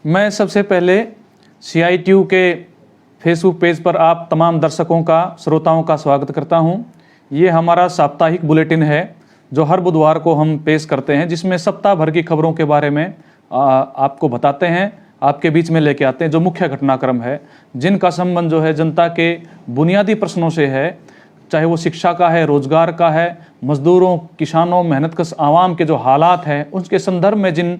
मैं सबसे पहले CITU के फेसबुक पेज पर आप तमाम दर्शकों का, श्रोताओं का स्वागत करता हूं। ये हमारा साप्ताहिक बुलेटिन है जो हर बुधवार को हम पेश करते हैं, जिसमें सप्ताह भर की खबरों के बारे में आपको बताते हैं, आपके बीच में लेके आते हैं। जो मुख्य घटनाक्रम है, जिनका संबंध जो है जनता के बुनियादी प्रश्नों से है, चाहे वो शिक्षा का है, रोजगार का है, मजदूरों, किसानों, मेहनतकश आवाम के जो हालात हैं, उसके संदर्भ में जिन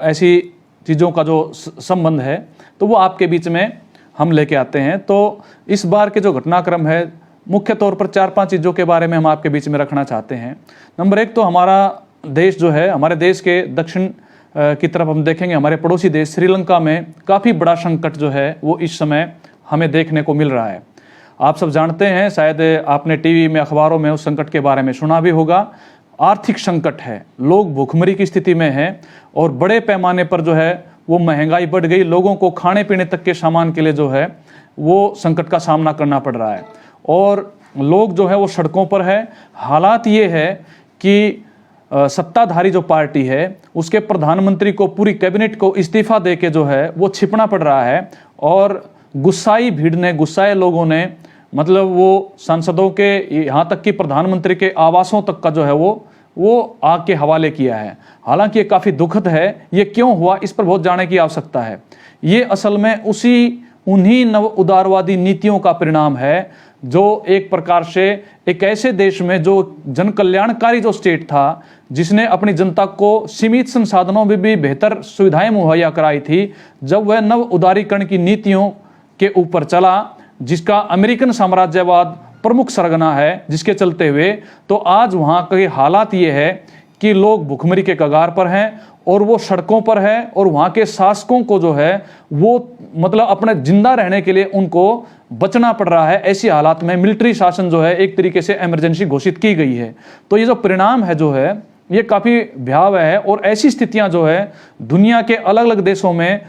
ऐसी चीज़ों का जो संबंध है, तो वो आपके बीच में हम लेके आते हैं। तो इस बार के जो घटनाक्रम है, मुख्य तौर पर 4-5 चीज़ों के बारे में हम आपके बीच में रखना चाहते हैं। नंबर 1 तो हमारा देश जो है, हमारे देश के दक्षिण की तरफ हम देखेंगे, हमारे पड़ोसी देश श्रीलंका में काफ़ी बड़ा संकट जो है वो इस समय हमें देखने को मिल रहा है। आप सब जानते हैं, शायद आपने टीवी में, अखबारों में उस संकट के बारे में सुना भी होगा। आर्थिक संकट है, लोग भूखमरी की स्थिति में हैं और बड़े पैमाने पर जो है वो महंगाई बढ़ गई। लोगों को खाने पीने तक के सामान के लिए जो है वो संकट का सामना करना पड़ रहा है और लोग जो है वो सड़कों पर है। हालात ये है कि सत्ताधारी जो पार्टी है उसके प्रधानमंत्री को, पूरी कैबिनेट को इस्तीफा दे के जो है वो छिपना पड़ रहा है और गुस्साई भीड़ ने, गुस्साए लोगों ने, मतलब वो सांसदों के, यहाँ तक कि प्रधानमंत्री के आवासों तक का जो है वो आग के हवाले किया है। हालांकि ये काफ़ी दुखद है। ये क्यों हुआ, इस पर बहुत जानने की आवश्यकता है। ये असल में उन्हीं नव उदारवादी नीतियों का परिणाम है जो एक प्रकार से एक ऐसे देश में, जो जन कल्याणकारी जो स्टेट था, जिसने अपनी जनता को सीमित संसाधनों में भी बेहतर सुविधाएं मुहैया कराई थी, जब वह नव उदारीकरण की नीतियों के ऊपर चला, जिसका अमेरिकन साम्राज्यवाद प्रमुख सरगना है, जिसके चलते हुए तो आज वहाँ के हालात ये है कि लोग भुखमरी के कगार पर हैं और वो सड़कों पर है और वहाँ के शासकों को जो है वो मतलब अपने जिंदा रहने के लिए उनको बचना पड़ रहा है। ऐसी हालात में मिलिट्री शासन जो है एक तरीके से इमरजेंसी घोषित की गई है। तो ये जो परिणाम है जो है ये काफ़ी भयावह है और ऐसी स्थितियां जो है दुनिया के अलग अलग देशों में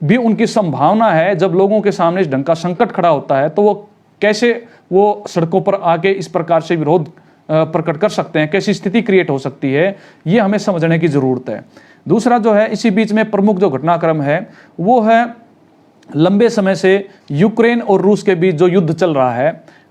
भी उनकी संभावना है। जब लोगों के सामने इस ढंग का संकट खड़ा होता है तो वो कैसे वो सड़कों पर आके इस प्रकार से विरोध प्रकट कर सकते हैं, कैसी स्थिति क्रिएट हो सकती है, ये हमें समझने की ज़रूरत है। दूसरा जो है, इसी बीच में प्रमुख जो घटनाक्रम है वो है लंबे समय से यूक्रेन और रूस के बीच जो युद्ध चल रहा है।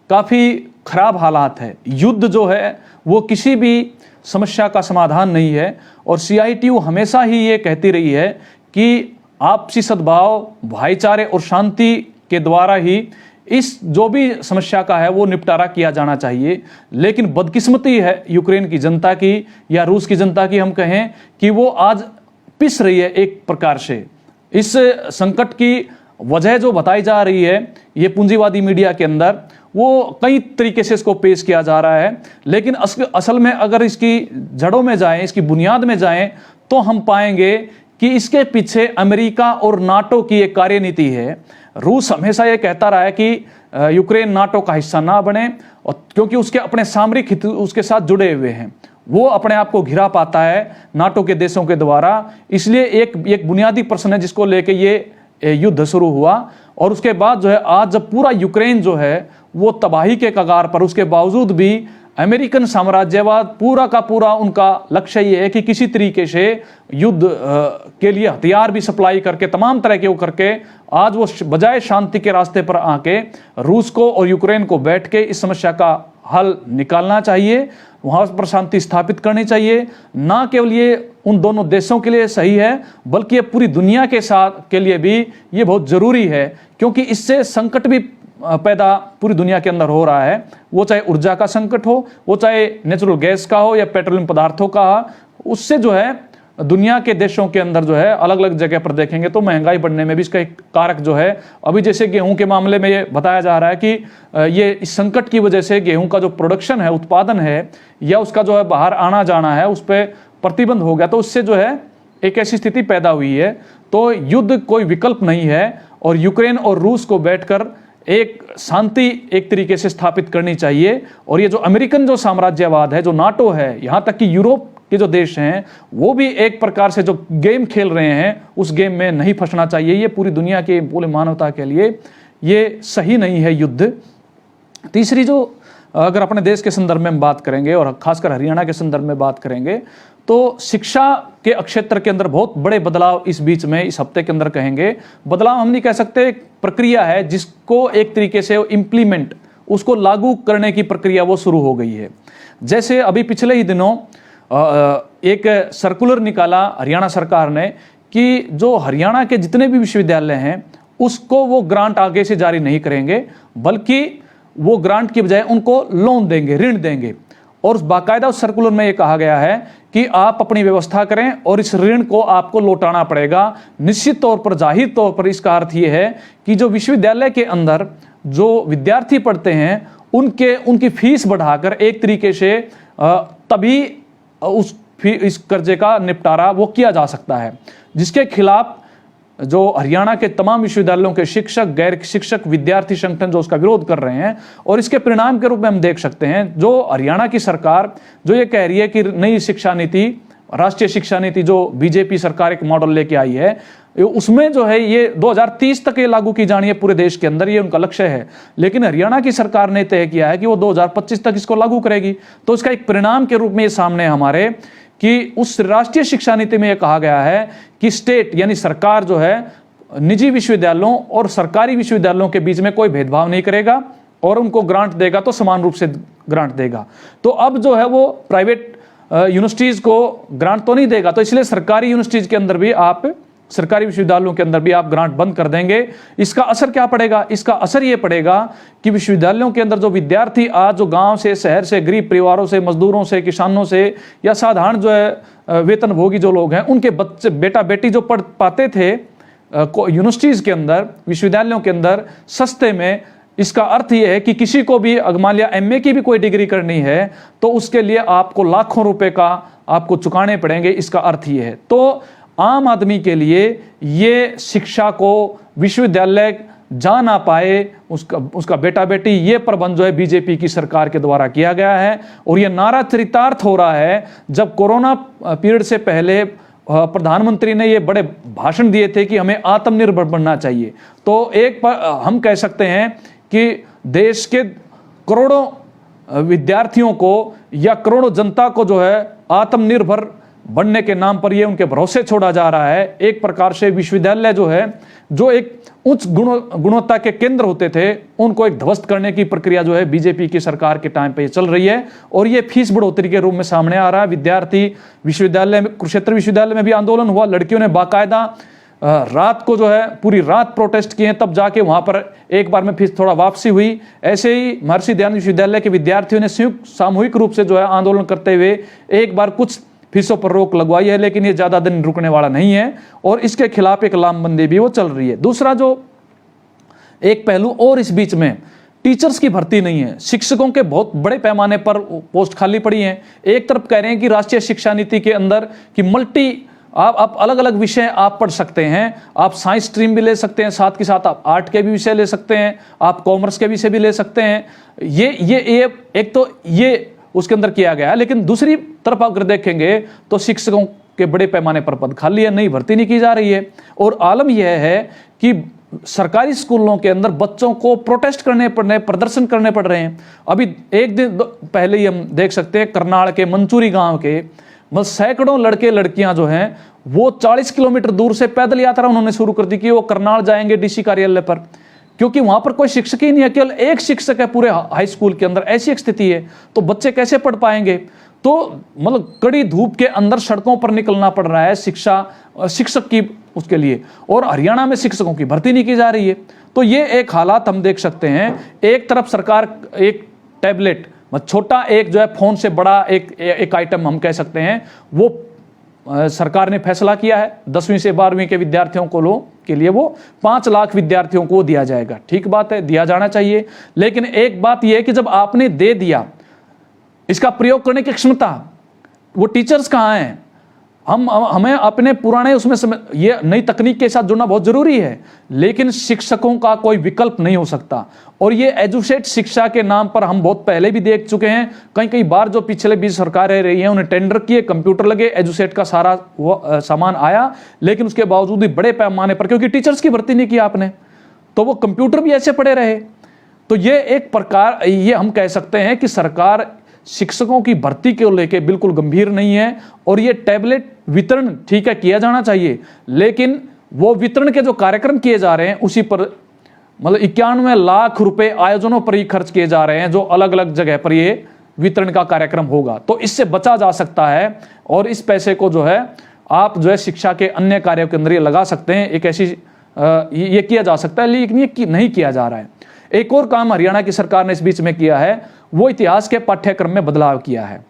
काफ़ी खराब हालात है। युद्ध जो है वो किसी भी समस्या का समाधान नहीं है और CITU हमेशा ही ये कहती रही है कि आपसी सद्भाव, भाईचारे और शांति के द्वारा ही इस जो भी समस्या का है वो निपटारा किया जाना चाहिए। लेकिन बदकिस्मती है यूक्रेन की जनता की या रूस की जनता की, हम कहें कि वो आज पिस रही है एक प्रकार से। इस संकट की वजह जो बताई जा रही है ये पूंजीवादी मीडिया के अंदर, वो कई तरीके से इसको पेश किया जा रहा है, लेकिन असल में अगर इसकी जड़ों में जाएं, इसकी बुनियाद में जाएं, तो हम पाएंगे कि इसके पीछे अमेरिका और नाटो की एक कार्यनीति है। रूस हमेशा ये कहता रहा है कि यूक्रेन नाटो का हिस्सा ना बने, और क्योंकि उसके अपने सामरिक हित उसके साथ जुड़े हुए हैं, वो अपने आप को घिरा पाता है नाटो के देशों के द्वारा। इसलिए एक बुनियादी प्रश्न है जिसको लेके ये युद्ध शुरू हुआ और उसके बाद जो है आज जब पूरा यूक्रेन जो है वो तबाही के कगार पर, उसके बावजूद भी अमेरिकन साम्राज्यवाद पूरा का पूरा उनका लक्ष्य ये है कि किसी तरीके से युद्ध के लिए हथियार भी सप्लाई करके, तमाम तरह के वो करके, आज वो बजाय शांति के रास्ते पर आके रूस को और यूक्रेन को बैठ के इस समस्या का हल निकालना चाहिए, वहाँ पर शांति स्थापित करनी चाहिए। ना केवल ये उन दोनों देशों के लिए सही है बल्कि ये पूरी दुनिया के साथ के लिए भी ये बहुत ज़रूरी है, क्योंकि इससे संकट भी पैदा पूरी दुनिया के अंदर हो रहा है। वो चाहे ऊर्जा का संकट हो, वो चाहे नेचुरल गैस का हो या पेट्रोलियम पदार्थों का, उससे जो है दुनिया के देशों के अंदर जो है अलग अलग जगह पर देखेंगे तो महंगाई बढ़ने में भी इसका एक कारक जो है, अभी जैसे गेहूं के मामले में ये बताया जा रहा है कि ये इस संकट की वजह से गेहूं का जो प्रोडक्शन है, उत्पादन है, या उसका जो है बाहर आना जाना है, उस पर प्रतिबंध हो गया। तो उससे जो है एक ऐसी स्थिति पैदा हुई है। तो युद्ध कोई विकल्प नहीं है और यूक्रेन और रूस को बैठकर एक शांति एक तरीके से स्थापित करनी चाहिए। और ये जो अमेरिकन जो साम्राज्यवाद है, जो नाटो है, यहाँ तक कि यूरोप के जो देश हैं, वो भी एक प्रकार से जो गेम खेल रहे हैं उस गेम में नहीं फंसना चाहिए। ये पूरी दुनिया के, पूरी मानवता के लिए ये सही नहीं है युद्ध। तीसरी जो अगर अपने देश के संदर्भ में हम बात करेंगे और खासकर हरियाणा के संदर्भ में बात करेंगे तो शिक्षा के क्षेत्र के अंदर बहुत बड़े बदलाव इस बीच में, इस हफ्ते के अंदर कहेंगे। बदलाव हम नहीं कह सकते, एक प्रक्रिया है जिसको एक तरीके से इम्प्लीमेंट, उसको लागू करने की प्रक्रिया वो शुरू हो गई है। जैसे अभी पिछले ही दिनों एक सर्कुलर निकाला हरियाणा सरकार ने कि जो हरियाणा के जितने भी विश्वविद्यालय हैं उसको वो ग्रांट आगे से जारी नहीं करेंगे, बल्कि वो ग्रांट की बजाय उनको लोन देंगे, ऋण देंगे। और बाकायदा उस सर्कुलर में ये कहा गया है कि आप अपनी व्यवस्था करें और इस ऋण को आपको लौटाना पड़ेगा। निश्चित तौर पर, जाहिर तौर पर इसका अर्थ ये है कि जो विश्वविद्यालय के अंदर जो विद्यार्थी पढ़ते हैं उनकी फीस बढ़ाकर एक तरीके से तभी इस कर्जे का निपटारा वो किया जा सकता है, जिसके खिलाफ जो हरियाणा के तमाम विश्वविद्यालयों के शिक्षक, गैर शिक्षक, विद्यार्थी संगठन जो उसका विरोध कर रहे हैं। और इसके परिणाम के रूप में हम देख सकते हैं जो हरियाणा की सरकार जो ये कह रही है कि नई शिक्षा नीति, राष्ट्रीय शिक्षा नीति जो बीजेपी सरकार एक मॉडल लेके आई है, उसमें जो है ये 2030 तक ये लागू की जानी है पूरे देश के अंदर, ये उनका लक्ष्य है। लेकिन हरियाणा की सरकार ने तय किया है कि वो 2025 तक इसको लागू करेगी। तो इसका एक परिणाम के रूप में ये सामने हमारे कि उस राष्ट्रीय शिक्षा नीति में यह कहा गया है कि स्टेट यानी सरकार जो है निजी विश्वविद्यालयों और सरकारी विश्वविद्यालयों के बीच में कोई भेदभाव नहीं करेगा और उनको ग्रांट देगा तो समान रूप से ग्रांट देगा। तो अब जो है वो प्राइवेट यूनिवर्सिटीज को ग्रांट तो नहीं देगा, तो इसलिए सरकारी यूनिवर्सिटीज के अंदर भी आप, सरकारी विश्वविद्यालयों के अंदर भी आप ग्रांट बंद कर देंगे। इसका असर क्या पड़ेगा? इसका असर ये पड़ेगा कि विश्वविद्यालयों के अंदर जो विद्यार्थी आज जो गांव से, शहर से, गरीब परिवारों से, मजदूरों से, किसानों से या साधारण जो है वेतनभोगी जो लोग हैं, उनके बच्चे, बेटा बेटी जो पढ़ पाते थे यूनिवर्सिटीज के अंदर, विश्वविद्यालयों के अंदर सस्ते में, इसका अर्थ यह है कि किसी को भी मान लिया एमए की भी कोई डिग्री करनी है तो उसके लिए आपको लाखों रुपए का आपको चुकाने पड़ेंगे। इसका अर्थ यह है। तो आम आदमी के लिए ये शिक्षा को विश्वविद्यालय जा ना पाए, उसका बेटा बेटी, ये प्रबंध जो है बीजेपी की सरकार के द्वारा किया गया है। और ये नारा चरितार्थ हो रहा है जब कोरोना पीरियड से पहले प्रधानमंत्री ने ये बड़े भाषण दिए थे कि हमें आत्मनिर्भर बनना चाहिए। तो एक पर हम कह सकते हैं कि देश के करोड़ों विद्यार्थियों को या करोड़ों जनता को जो है आत्मनिर्भर बनने के नाम पर ये उनके भरोसे छोड़ा जा रहा है। एक प्रकार से विश्वविद्यालय जो है, जो एक उच्च गुणवत्ता के केंद्र होते थे, उनको एक ध्वस्त करने की प्रक्रिया जो है बीजेपी की सरकार के टाइम पे ये चल रही है। और ये फीस बढ़ोतरी के रूप में सामने आ रहा है। विद्यार्थी विश्वविद्यालय में, कुरुक्षेत्र विश्वविद्यालय में भी आंदोलन हुआ, लड़कियों ने बाकायदा रात को जो है पूरी रात प्रोटेस्ट किए, तब जाके वहां पर एक बार में फीस थोड़ा वापसी हुई। ऐसे ही महर्षि दयानंद विश्वविद्यालय के विद्यार्थियों ने संयुक्त सामूहिक रूप से जो है आंदोलन करते हुए एक बार कुछ फीसों पर रोक लगवाई है, लेकिन ये ज्यादा दिन रुकने वाला नहीं है और इसके खिलाफ एक लामबंदी भी वो चल रही है। दूसरा जो एक पहलू और इस बीच में, टीचर्स की भर्ती नहीं है। शिक्षकों के बहुत बड़े पैमाने पर पोस्ट खाली पड़ी हैं। एक तरफ कह रहे हैं कि राष्ट्रीय शिक्षा नीति के अंदर कि आप अलग अलग विषय आप पढ़ सकते हैं, आप साइंस स्ट्रीम भी ले सकते हैं, साथ के साथ आप आर्ट के भी विषय ले सकते हैं, आप कॉमर्स के विषय भी ले सकते हैं। ये एक तो ये उसके अंदर किया गया है। लेकिन दूसरी तरफ अगर देखेंगे तो शिक्षकों के बड़े पैमाने पर पद खाली है, नई भर्ती नहीं की जा रही है। और आलम यह है कि सरकारी स्कूलों के अंदर बच्चों को प्रोटेस्ट करने पड़ रहे, प्रदर्शन करने पड़ रहे हैं। अभी एक दिन पहले ही हम देख सकते हैं करनाल के मंचूरी गांव के सैकड़ों लड़के लड़कियां जो हैं वो 40 किलोमीटर दूर से पैदल यात्रा उन्होंने शुरू कर दी कि वो करनाल जाएंगे डीसी कार्यालय पर, क्योंकि वहां पर कोई शिक्षक ही नहीं है, केवल एक शिक्षक है पूरे हाई स्कूल के अंदर। ऐसी एक स्थिति है तो बच्चे कैसे पढ़ पाएंगे? तो मतलब कड़ी धूप के अंदर सड़कों पर निकलना पड़ रहा है शिक्षक की उसके लिए। और हरियाणा में शिक्षकों की भर्ती नहीं की जा रही है। तो ये एक हालात हम देख सकते हैं। एक तरफ सरकार एक टैबलेट, छोटा एक जो है फोन से बड़ा एक आइटम हम कह सकते हैं, वो सरकार ने फैसला किया है 10वीं से 12वीं के विद्यार्थियों के लिए वो 5 लाख विद्यार्थियों को दिया जाएगा। ठीक बात है, दिया जाना चाहिए। लेकिन एक बात यह है कि जब आपने दे दिया, इसका प्रयोग करने की क्षमता, वो टीचर्स कहाँ हैं? हमें अपने पुराने उसमें ये नई तकनीक के साथ जुड़ना बहुत जरूरी है, लेकिन शिक्षकों का कोई विकल्प नहीं हो सकता। और ये एजुकेट शिक्षा के नाम पर हम बहुत पहले भी देख चुके हैं। कई बार जो पिछले 20 सरकारें रही हैं, उन्हें टेंडर किए, कंप्यूटर लगे, एजुसेट का सारा सामान आया, लेकिन उसके बावजूद भी बड़े पैमाने पर, क्योंकि टीचर्स की भर्ती नहीं की आपने, तो वो कंप्यूटर भी ऐसे पड़े रहे। तो ये एक प्रकार, ये हम कह सकते हैं कि सरकार शिक्षकों की भर्ती को लेके बिल्कुल गंभीर नहीं है। और ये टैबलेट वितरण ठीक है किया जाना चाहिए, लेकिन वो वितरण के जो कार्यक्रम किए जा रहे हैं उसी पर मतलब 91 लाख रुपए आयोजनों पर ही खर्च किए जा रहे हैं, जो अलग अलग जगह पर ये वितरण का कार्यक्रम होगा। तो इससे बचा जा सकता है और इस पैसे को जो है आप जो है शिक्षा के अन्य कार्यों के अंदर ये लगा सकते हैं। एक ऐसी ये किया जा सकता है, लेकिन ये नहीं किया जा रहा है। एक और काम हरियाणा की सरकार ने इस बीच में किया है, वो इतिहास के पाठ्यक्रम में बदलाव किया है।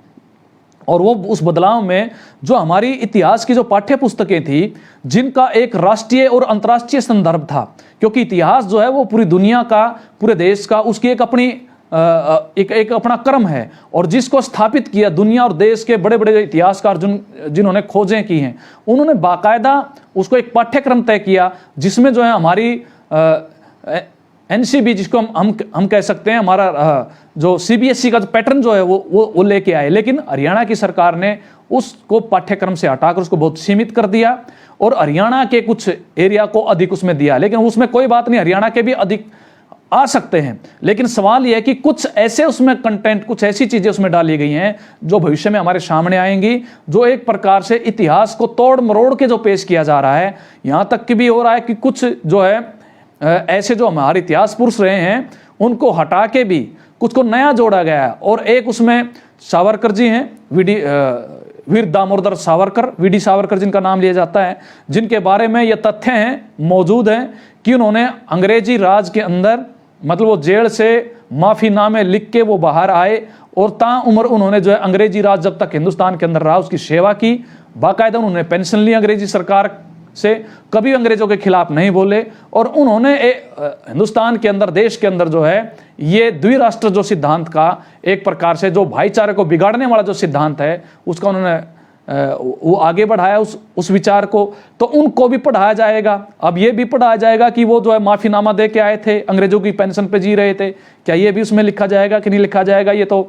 और वो उस बदलाव में जो हमारी इतिहास की जो पाठ्य पुस्तकें थी, जिनका एक राष्ट्रीय और अंतर्राष्ट्रीय संदर्भ था, क्योंकि इतिहास जो है वो पूरी दुनिया का, पूरे देश का, उसकी एक अपनी एक अपना क्रम है। और जिसको स्थापित किया दुनिया और देश के बड़े बड़े इतिहासकार जिन्होंने खोजें की हैं, उन्होंने बाकायदा उसको एक पाठ्यक्रम तय किया, जिसमें जो है हमारी एनसीबी, जिसको हम कह सकते हैं, हमारा जो सीबीएसई का जो पैटर्न जो है वो लेके आए। लेकिन हरियाणा की सरकार ने उसको पाठ्यक्रम से हटाकर उसको बहुत सीमित कर दिया और हरियाणा के कुछ एरिया को अधिक उसमें दिया। लेकिन उसमें कोई बात नहीं, हरियाणा के भी अधिक आ सकते हैं। लेकिन सवाल यह है कि कुछ ऐसे उसमें कंटेंट, कुछ ऐसी चीजें उसमें डाली गई हैं जो भविष्य में हमारे सामने आएंगी, जो एक प्रकार से इतिहास को तोड़ मरोड़ के जो पेश किया जा रहा है। यहां तक कि भी हो रहा है कि कुछ जो है ऐसे जो हमारे इतिहास पुरुष रहे हैं उनको हटा के भी कुछ को नया जोड़ा गया है। और एक उसमें सावरकर जी हैं, वीर दामोदर सावरकर, वीडी सावरकर जिनका नाम लिया जाता है, जिनके बारे में ये तथ्य हैं, मौजूद हैं कि उन्होंने अंग्रेजी राज के अंदर, मतलब वो जेल से माफीनामे लिख के वो बाहर आए और ताउम्र उन्होंने जो है अंग्रेजी राज जब तक हिंदुस्तान के अंदर रहा उसकी सेवा की। बाकायदा उन्होंने पेंशन ली अंग्रेजी सरकार से, कभी अंग्रेजों के खिलाफ नहीं बोले। और उन्होंने हिंदुस्तान के अंदर, देश के अंदर जो है ये द्विराष्ट्र जो सिद्धांत का एक प्रकार से जो भाईचारे को बिगाड़ने वाला जो सिद्धांत है उसका उन्होंने वो आगे बढ़ाया उस विचार को। तो उनको भी पढ़ाया जाएगा। अब ये भी पढ़ाया जाएगा कि वो जो है माफीनामा दे के आए थे, अंग्रेजों की पेंशन पे जी रहे थे, क्या ये भी उसमें लिखा जाएगा कि नहीं लिखा जाएगा, ये तो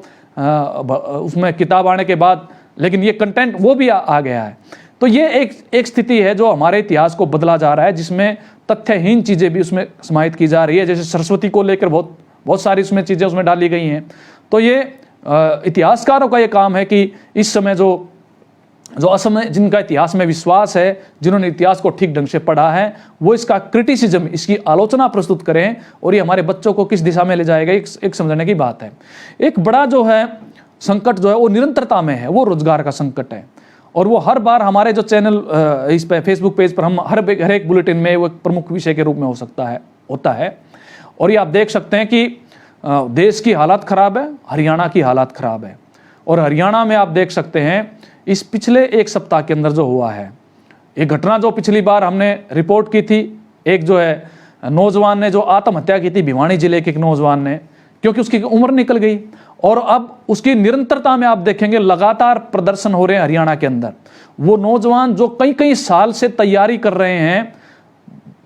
उसमें किताब आने के बाद, लेकिन ये कंटेंट वो भी आ गया है। तो ये एक स्थिति है जो हमारे इतिहास को बदला जा रहा है, जिसमें तथ्यहीन चीजें भी उसमें समाहित की जा रही है। जैसे सरस्वती को लेकर बहुत सारी उसमें चीजें उसमें डाली गई हैं। तो ये इतिहासकारों का ये काम है कि इस समय जो असमय जिनका इतिहास में विश्वास है, जिन्होंने इतिहास को ठीक ढंग से पढ़ा है, वो इसका क्रिटिसिज्म, इसकी आलोचना प्रस्तुत करें और ये हमारे बच्चों को किस दिशा में ले जाएगा, एक समझने की बात है। एक बड़ा जो है संकट जो है वो निरंतरता में है, वो रोजगार का संकट है। और वो हर बार हमारे जो चैनल इस पे फेसबुक पेज पर हम हर एक बुलेटिन में वो एक प्रमुख विषय के रूप में होता है। और ये आप देख सकते हैं कि देश की हालत खराब है, हरियाणा की हालत खराब है। और हरियाणा में आप देख सकते हैं इस पिछले एक सप्ताह के अंदर जो हुआ है, एक घटना जो पिछली बार हमने रिपोर्ट की थी, एक जो है नौजवान ने जो आत्महत्या की थी, भिवानी जिले के एक नौजवान ने, क्योंकि उसकी उम्र निकल गई। और अब उसकी निरंतरता में आप देखेंगे लगातार प्रदर्शन हो रहे हैं हरियाणा के अंदर। वो नौजवान जो कई साल से तैयारी कर रहे हैं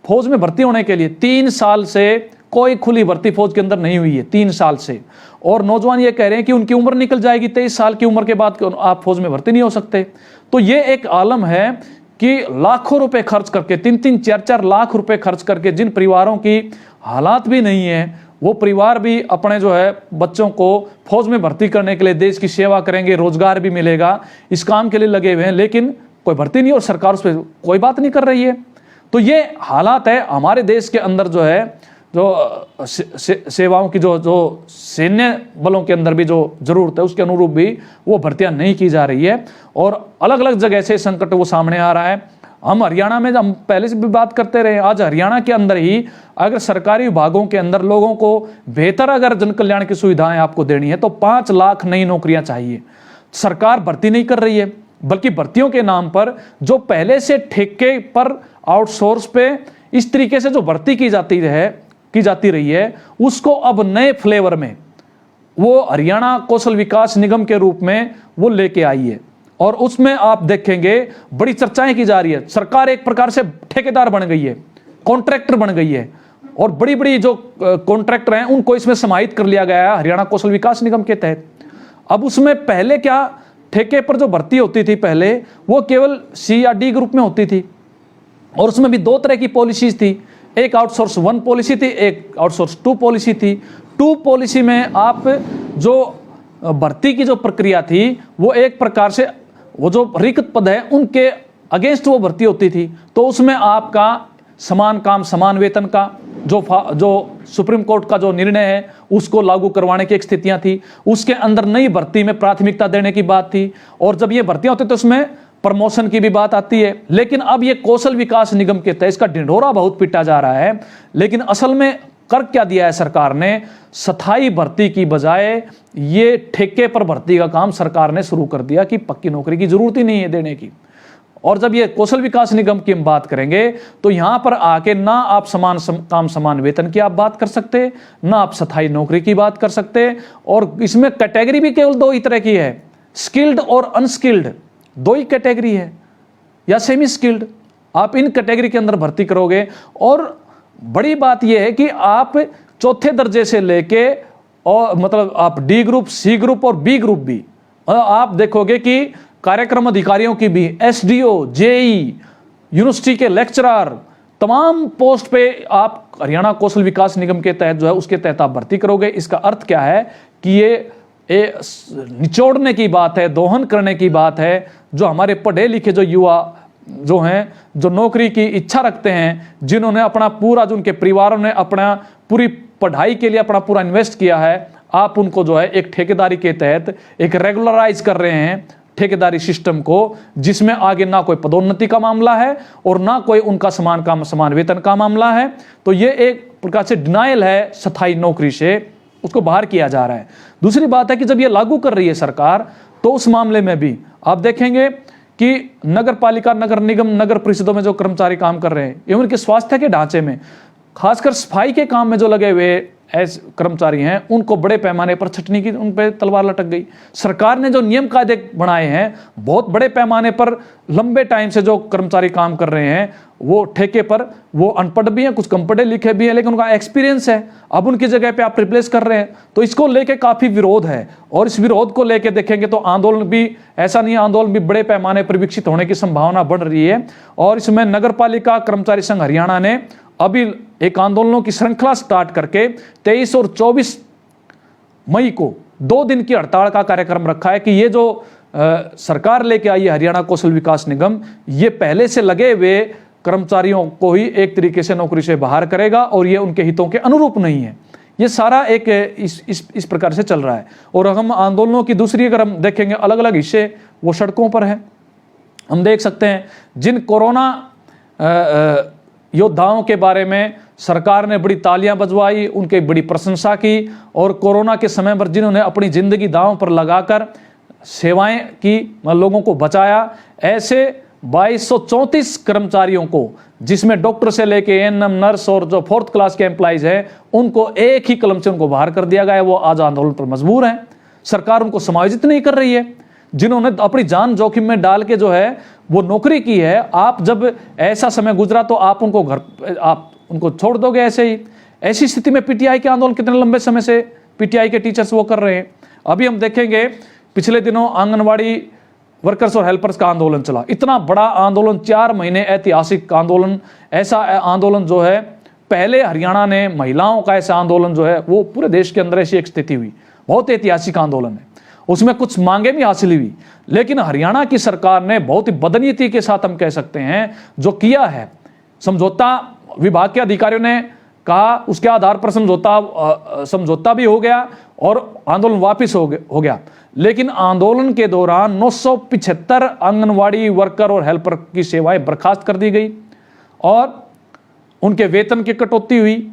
फौज में भर्ती होने के लिए, 3 साल से कोई खुली भर्ती फौज के अंदर नहीं हुई है, 3 साल से। और नौजवान ये कह रहे हैं कि उनकी उम्र निकल जाएगी, 23 साल की उम्र के बाद आप फौज में भर्ती नहीं हो सकते। तो ये एक आलम है कि लाखों रुपए खर्च करके, 3-3, 4-4 लाख रुपए खर्च करके, जिन परिवारों की हालात भी नहीं है, वो परिवार भी अपने जो है बच्चों को फौज में भर्ती करने के लिए, देश की सेवा करेंगे, रोजगार भी मिलेगा, इस काम के लिए लगे हुए हैं, लेकिन कोई भर्ती नहीं और सरकार उस पर कोई बात नहीं कर रही है। तो ये हालात है हमारे देश के अंदर जो है, जो सेवाओं की जो सैन्य बलों के अंदर भी जो जरूरत है उसके अनुरूप भी वो भर्तियां नहीं की जा रही है। और अलग अलग जगह से संकट वो सामने आ रहा है। हम हरियाणा में, हम पहले से भी बात करते रहे, आज हरियाणा के अंदर ही अगर सरकारी विभागों के अंदर लोगों को बेहतर अगर जन कल्याण की सुविधाएं आपको देनी है तो 5 लाख नई नौकरियां चाहिए। सरकार भर्ती नहीं कर रही है, बल्कि भर्तियों के नाम पर जो पहले से ठेके पर, आउटसोर्स पे इस तरीके से जो भर्ती की जाती रही है, उसको अब नए फ्लेवर में वो हरियाणा कौशल विकास निगम के रूप में वो लेके आई है। और उसमें आप देखेंगे बड़ी चर्चाएं की जा रही है। सरकार एक प्रकार से ठेकेदार बन गई है, कॉन्ट्रैक्टर बन गई है, और बड़ी बड़ी जो कॉन्ट्रैक्टर हैं उनको इसमें समाहित कर लिया गया है हरियाणा कौशल विकास निगम के तहत। अब उसमें पहले क्या, ठेके पर जो भर्ती होती थी पहले, वो केवल C या D ग्रुप में होती थी, और उसमें भी 2 तरह की पॉलिसीज थी। एक आउटसोर्स 1 पॉलिसी थी, एक आउटसोर्स 2 पॉलिसी थी। 2 पॉलिसी में आप जो भर्ती की जो प्रक्रिया थी वो एक प्रकार से वो जो रिक्त पद है उनके अगेंस्ट वो भर्ती होती थी। तो उसमें आपका समान काम समान वेतन का जो सुप्रीम कोर्ट का जो निर्णय है उसको लागू करवाने की एक स्थितियां थी। उसके अंदर नई भर्ती में प्राथमिकता देने की बात थी, और जब ये भर्तियां होती तो उसमें प्रमोशन की भी बात आती है। लेकिन अब ये कौशल विकास निगम के तहत इसका ढिंढोरा बहुत पीटा जा रहा है। लेकिन असल में कर क्या दिया है सरकार ने, स्थायी भर्ती की बजाय ये ठेके पर भर्ती का काम सरकार ने शुरू कर दिया कि पक्की नौकरी की जरूरत ही नहीं है देने की। और जब ये कौशल विकास निगम की हम बात करेंगे तो यहां पर आके ना आप काम समान वेतन की आप बात कर सकते, ना आप स्थायी नौकरी की बात कर सकते। और इसमें कैटेगरी भी केवल दो ही तरह की है, स्किल्ड और अनस्किल्ड, दो ही कैटेगरी है, या सेमी स्किल्ड। आप इन कैटेगरी के अंदर भर्ती करोगे। और बड़ी बात यह है कि आप चौथे दर्जे से लेके और मतलब आप डी ग्रुप, सी ग्रुप और बी ग्रुप भी आप देखोगे कि कार्यक्रम अधिकारियों की भी, एसडीओ, जेई, यूनिवर्सिटी के लेक्चरर, तमाम पोस्ट पे आप हरियाणा कौशल विकास निगम के तहत जो है उसके तहत आप भर्ती करोगे। इसका अर्थ क्या है कि ये निचोड़ने की बात है, दोहन करने की बात है। जो हमारे पढ़े लिखे जो युवा जो हैं, जो नौकरी की इच्छा रखते हैं, जिन्होंने अपना पूरा, जो उनके परिवारों ने अपना पूरी पढ़ाई के लिए अपना पूरा इन्वेस्ट किया है, आप उनको जो है एक ठेकेदारी के तहत एक रेगुलराइज कर रहे हैं ठेकेदारी सिस्टम को, जिसमें आगे ना कोई पदोन्नति का मामला है और ना कोई उनका समान काम समान वेतन का मामला है। तो ये एक प्रकार से डिनाइल है स्थायी नौकरी से, उसको बाहर किया जा रहा है। दूसरी बात है कि जब ये लागू कर रही है सरकार, तो उस मामले में भी आप देखेंगे कि नगर पालिका, नगर निगम, नगर परिषदों में जो कर्मचारी काम कर रहे हैं, एवं उनके स्वास्थ्य के ढांचे में, खासकर सफाई के काम में जो लगे हुए ऐसे कर्मचारी हैं, उनको बड़े पैमाने पर छटनी की उन पर तलवार लटक गई। सरकार ने जो नियम कायदे बनाए हैं, बहुत बड़े पैमाने पर लंबे टाइम से जो कर्मचारी काम कर रहे हैं वो ठेके पर, वो अनपढ़ भी हैं, कुछ कम पढ़े लिखे भी हैं, लेकिन उनका एक्सपीरियंस है, अब उनकी जगह पे आप रिप्लेस कर रहे हैं। तो इसको लेके काफी विरोध है, और इस विरोध को लेके देखेंगे तो आंदोलन भी, ऐसा नहीं, आंदोलन भी बड़े पैमाने पर विकसित होने की संभावना बढ़ रही है। और इसमें नगर पालिका कर्मचारी संघ हरियाणा ने अभी एक आंदोलनों की श्रृंखला स्टार्ट करके 23 और 24 मई को 2 दिन की हड़ताल का कार्यक्रम रखा है कि ये जो सरकार लेके आई है हरियाणा कौशल विकास निगम, ये पहले से लगे हुए कर्मचारियों को ही एक तरीके से नौकरी से बाहर करेगा, और ये उनके हितों के अनुरूप नहीं है। ये सारा एक इस प्रकार से चल रहा है। और हम आंदोलनों की दूसरी अगर हम देखेंगे अलग अलग हिस्से, वो सड़कों पर है। हम देख सकते हैं जिन कोरोना योद्धाओं के बारे में सरकार ने बड़ी तालियां बजवाई, उनकी बड़ी प्रशंसा की, और कोरोना के समय पर जिन्होंने अपनी जिंदगी दांव पर लगाकर सेवाएं की, लोगों को बचाया, ऐसे 2234 कर्मचारियों को, जिसमें डॉक्टर से लेके एएनएम, नर्स और जो 4th क्लास के एम्प्लॉइज हैं, उनको एक ही कलम से उनको बाहर कर दिया गया है। वो आज आंदोलन पर मजबूर हैं। सरकार उनको समायोजित नहीं कर रही है, जिन्होंने अपनी जान जोखिम में डाल के जो है वो नौकरी की है। आप जब ऐसा समय गुजरा तो आप उनको छोड़ दोगे ऐसे ही। ऐसी स्थिति में पीटीआई के आंदोलन कितने लंबे समय से पीटीआई के टीचर्स वो कर रहे हैं। अभी हम देखेंगे पिछले दिनों आंगनवाड़ी वर्कर्स और हेल्पर्स का आंदोलन चला, इतना बड़ा आंदोलन, 4 महीने ऐतिहासिक आंदोलन। ऐसा आंदोलन जो है पहले हरियाणा ने, महिलाओं का ऐसा आंदोलन जो है वो पूरे देश के अंदर ऐसी एक स्थिति हुई, बहुत ऐतिहासिक आंदोलन है। उसमें कुछ मांगे भी हासिल हुई, लेकिन हरियाणा की सरकार ने बहुत ही बदनीति के साथ हम कह सकते हैं जो किया है, समझौता विभाग के अधिकारियों ने कहा, उसके आधार पर समझौता भी हो गया और आंदोलन वापस हो गया। लेकिन आंदोलन के दौरान 975 आंगनवाड़ी वर्कर और हेल्पर की सेवाएं बर्खास्त कर दी गई और उनके वेतन की कटौती हुई।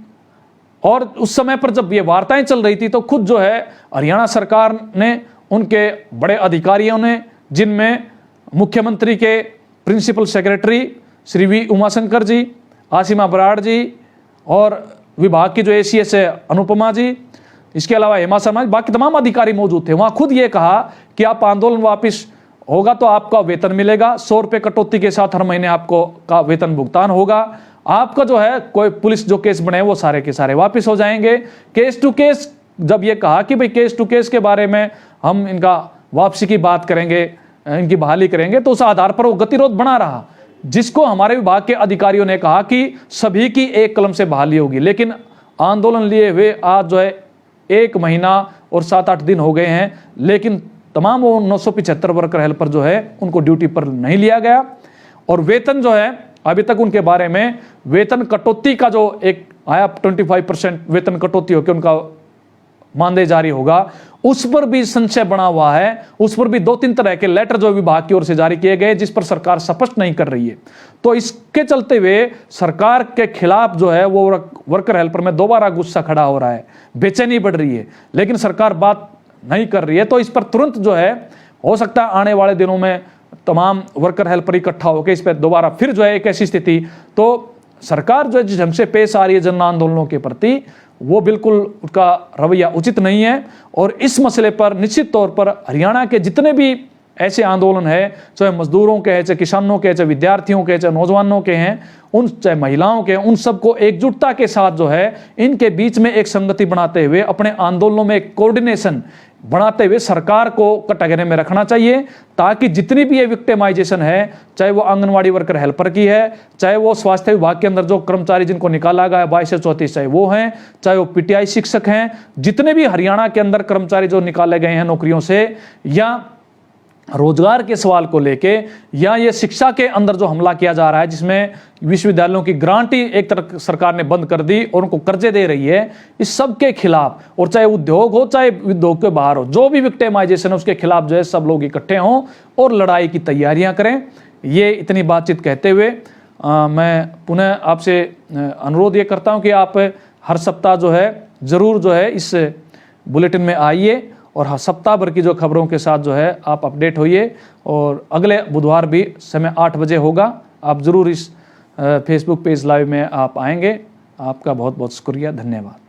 और उस समय पर जब ये वार्ताएं चल रही थी तो खुद जो है हरियाणा सरकार ने, उनके बड़े अधिकारियों ने, जिनमें मुख्यमंत्री के principal secretary Shri V Umashankar ji, Asima Brar ji, और विभाग की जो एसीएस है अनुपमा जी, इसके अलावा हेमा शर्मा, बाकी तमाम अधिकारी मौजूद थे। वहां खुद ये कहा कि आप आंदोलन वापस होगा तो आपका वेतन मिलेगा, 100 रुपये कटौती के साथ हर महीने आपको का वेतन भुगतान होगा। आपका जो है कोई पुलिस जो केस बने वो सारे के सारे वापस हो जाएंगे। केस टू केस जब ये कहा कि भाई केस टू केस के बारे में हम इनका वापसी की बात करेंगे, इनकी बहाली करेंगे, तो उस आधार पर वो गतिरोध बना रहा, जिसको हमारे विभाग के अधिकारियों ने कहा कि सभी की एक कलम से बहाली होगी। लेकिन आंदोलन लिए हुए आज जो है 1 महीना और 7-8 दिन हो गए हैं, लेकिन तमाम वो 975 वर्कर हेल्पर जो है उनको ड्यूटी पर नहीं लिया गया। और वेतन जो है अभी तक उनके बारे में वेतन कटौती का जो एक आया 25% वेतन कटौती होकर उनका मानदेय जारी होगा, उस पर भी संशय बना हुआ है। उस पर भी 2-3 तरह के लेटर जो विभाग की ओर से जारी किए गए, जिस पर सरकार स्पष्ट नहीं कर रही है। तो इसके चलते हुए सरकार के खिलाफ जो है वो वर्कर हेल्पर में दोबारा गुस्सा खड़ा हो रहा है, बेचैनी बढ़ रही है, लेकिन सरकार बात नहीं कर रही है। तो इस पर तुरंत जो है हो सकता है आने वाले दिनों में तमाम वर्कर हेल्पर इकट्ठा होकर इस पर दोबारा फिर जो है एक ऐसी स्थिति, तो सरकार जो है जिस ढंग से पेश आ रही है जन आंदोलनों के प्रति, वो बिल्कुल उसका रवैया उचित नहीं है। और इस मसले पर निश्चित तौर पर हरियाणा के जितने भी ऐसे आंदोलन है, चाहे मजदूरों के हैं, चाहे किसानों के, चाहे विद्यार्थियों के, चाहे नौजवानों के हैं, उन चाहे महिलाओं के, उन सबको एकजुटता के साथ जो है इनके बीच में एक संगति बनाते हुए अपने आंदोलनों में एक कोऑर्डिनेशन बनाते हुए सरकार को कटघरे में रखना चाहिए, ताकि जितनी भी ये विक्टिमाइजेशन है, चाहे वो आंगनवाड़ी वर्कर हेल्पर की है, चाहे वो स्वास्थ्य विभाग के अंदर जो कर्मचारी जिनको निकाला गया 22 से 34 चाहे वो हैं, चाहे वो पीटीआई शिक्षक हैं, जितने भी हरियाणा के अंदर कर्मचारी जो निकाले गए हैं नौकरियों से, या रोजगार के सवाल को लेके, या ये शिक्षा के अंदर जो हमला किया जा रहा है जिसमें विश्वविद्यालयों की ग्रांट ही एक तरफ सरकार ने बंद कर दी और उनको कर्जे दे रही है, इस सब के खिलाफ, और चाहे उद्योग हो चाहे उद्योग के बाहर हो, जो भी विक्टिमाइजेशन है उसके खिलाफ जो है सब लोग इकट्ठे हों और लड़ाई की तैयारियां करें। ये इतनी बातचीत कहते हुए मैं पुनः आपसे अनुरोध ये करता हूं कि आप हर सप्ताह जो है जरूर जो है इस बुलेटिन में आइए और सप्ताह भर की जो खबरों के साथ जो है आप अपडेट होइए। और अगले बुधवार भी समय 8 बजे होगा, आप ज़रूर इस फेसबुक पेज लाइव में आप आएंगे। आपका बहुत बहुत शुक्रिया, धन्यवाद।